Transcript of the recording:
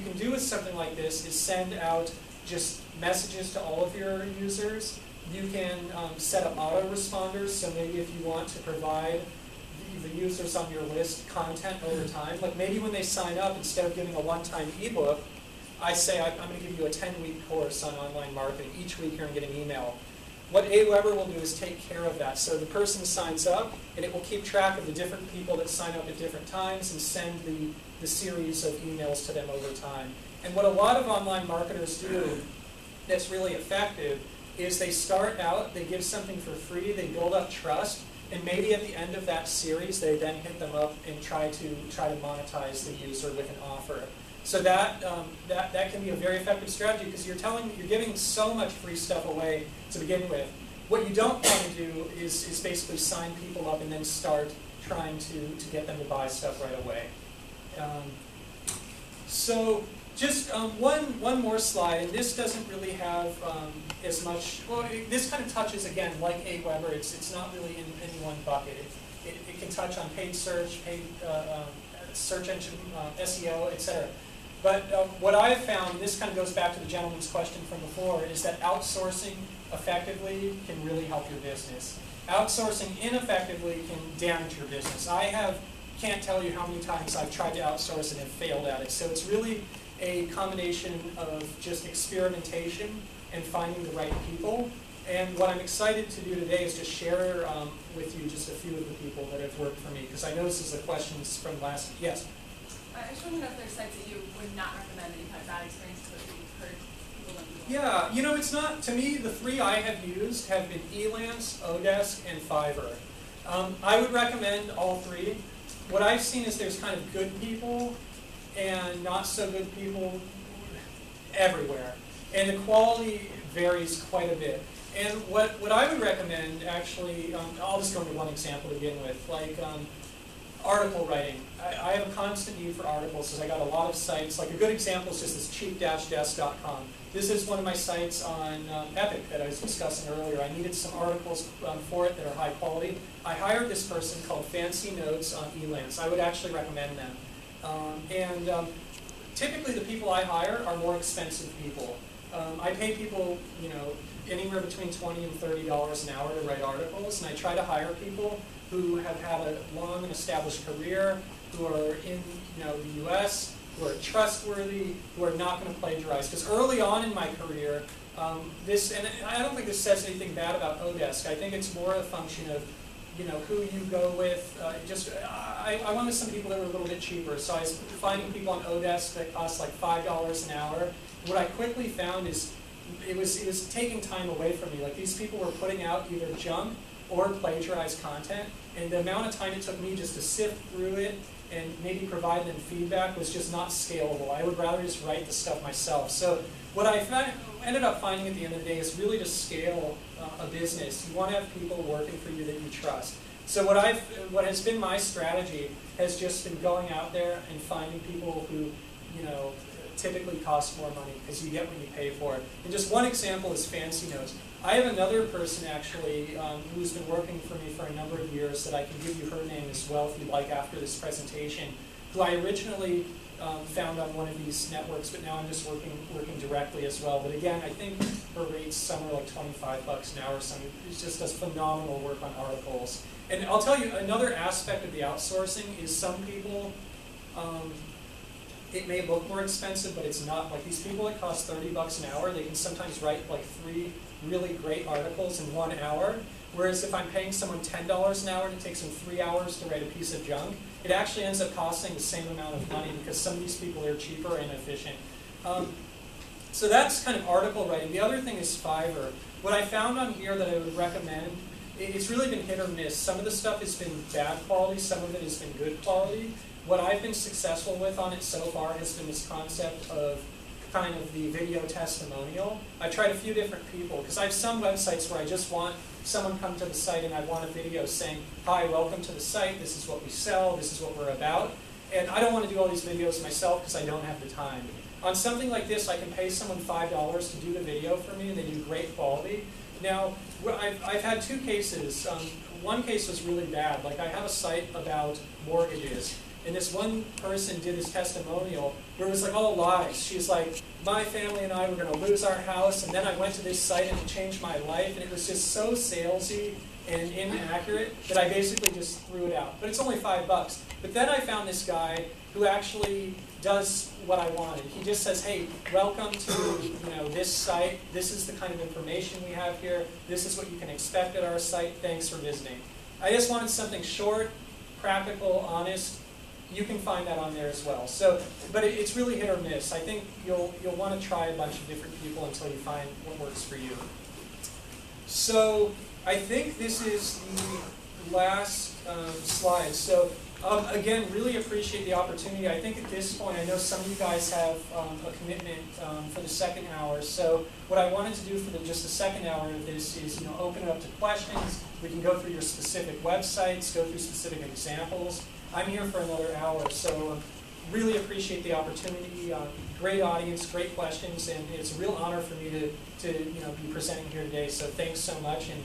can do with something like this is send out just messages to all of your users. You can set up autoresponders, so maybe if you want to provide the users on your list content over time, like maybe when they sign up, instead of giving a one-time ebook, I say I'm going to give you a 10-week course on online marketing. Each week you're going to get an email. What Aweber will do is take care of that. So the person signs up, and it will keep track of the different people that sign up at different times and send the series of emails to them over time. And what a lot of online marketers do that's really effective is they start out, they give something for free, they build up trust, and maybe at the end of that series, they then hit them up and try to monetize the user with an offer. So that can be a very effective strategy because you're giving so much free stuff away to begin with. What you don't want to do is basically sign people up and then start trying to get them to buy stuff right away. So just one more slide, and this doesn't really have as much. Well, this kind of touches again like Aweber. It's not really in any one bucket. It can touch on paid search, paid search engine SEO, etc. But what I've found, this kind of goes back to the gentleman's question from before, is that outsourcing effectively can really help your business. Outsourcing ineffectively can damage your business. Can't tell you how many times I've tried to outsource and have failed at it. So it's really a combination of just experimentation and finding the right people. And what I'm excited to do today is just share with you just a few of the people that have worked for me, because I know this is the questions from last. Yes? I just want to know if there's sites that you would not recommend that you've had bad experiences with, that you've heard people don't do. Yeah, you know, it's not, to me, the three I have used have been Elance, Odesk, and Fiverr. I would recommend all three. What I've seen is there's kind of good people and not so good people everywhere. And the quality varies quite a bit. And what I would recommend, actually, I'll just go into one example to begin with, like article writing. I have a constant need for articles because I got a lot of sites. Like a good example is just this cheap-desk.com. This is one of my sites on Epic that I was discussing earlier. I needed some articles for it that are high quality. I hired this person called Fancy Notes on Elance. I would actually recommend them. Typically the people I hire are more expensive people. I pay people, you know, anywhere between $20 and $30 an hour to write articles, and I try to hire people who have had a long and established career, who are in, you know, the U.S., who are trustworthy, who are not going to plagiarize. Because early on in my career, and I don't think this says anything bad about Odesk. I think it's more a function of, you know, who you go with. I wanted some people that were a little bit cheaper, so I was finding people on Odesk that cost like $5 an hour. What I quickly found is it was taking time away from me. Like these people were putting out either junk or plagiarized content, and the amount of time it took me just to sift through it and maybe provide them feedback was just not scalable. I would rather just write the stuff myself. So what I ended up finding at the end of the day is really to scale a business, you want to have people working for you that you trust. So what has been my strategy has just been going out there and finding people who, you know, typically cost more money because you get what you pay for it. And just one example is Fancy Notes. I have another person actually who's been working for me for a number of years that I can give you her name as well if you'd like after this presentation, who I originally found on one of these networks, but now I'm just working directly as well. But again, I think her rate's somewhere like $25 an hour or something. She just does phenomenal work on articles. And I'll tell you, another aspect of the outsourcing is some people, it may look more expensive, but it's not. Like these people that cost $30 an hour, they can sometimes write like 3 really great articles in 1 hour. Whereas if I'm paying someone $10 an hour and it takes them 3 hours to write a piece of junk, it actually ends up costing the same amount of money because some of these people are cheaper and efficient. So that's kind of article writing. The other thing is Fiverr. What I found on here that I would recommend, it's really been hit or miss. Some of the stuff has been bad quality, some of it has been good quality. What I've been successful with on it so far has been this concept of kind of the video testimonial. I've tried a few different people, because I have some websites where I just want someone come to the site and I want a video saying, hi, welcome to the site, this is what we sell, this is what we're about. And I don't want to do all these videos myself because I don't have the time. On something like this, I can pay someone $5 to do the video for me and they do great quality. Now, I've had 2 cases. One case was really bad. Like I have a site about mortgages. And this one person did this testimonial where it was like all lies. She's like, my family and I were going to lose our house, and then I went to this site and it changed my life. And it was just so salesy and inaccurate that I basically just threw it out. But it's only $5. But then I found this guy who actually does what I wanted. He just says, hey, welcome to this site. This is the kind of information we have here. This is what you can expect at our site. Thanks for visiting. I just wanted something short, practical, honest. You can find that on there as well. So, but it's really hit or miss. I think you'll want to try a bunch of different people until you find what works for you. So I think this is the last slide. So again, really appreciate the opportunity. I think at this point, I know some of you guys have a commitment for the second hour. So what I wanted to do for just the second hour of this is open it up to questions. We can go through your specific websites, go through specific examples. I'm here for another hour, so really appreciate the opportunity. Great audience, great questions, and it's a real honor for me to be presenting here today. So thanks so much. And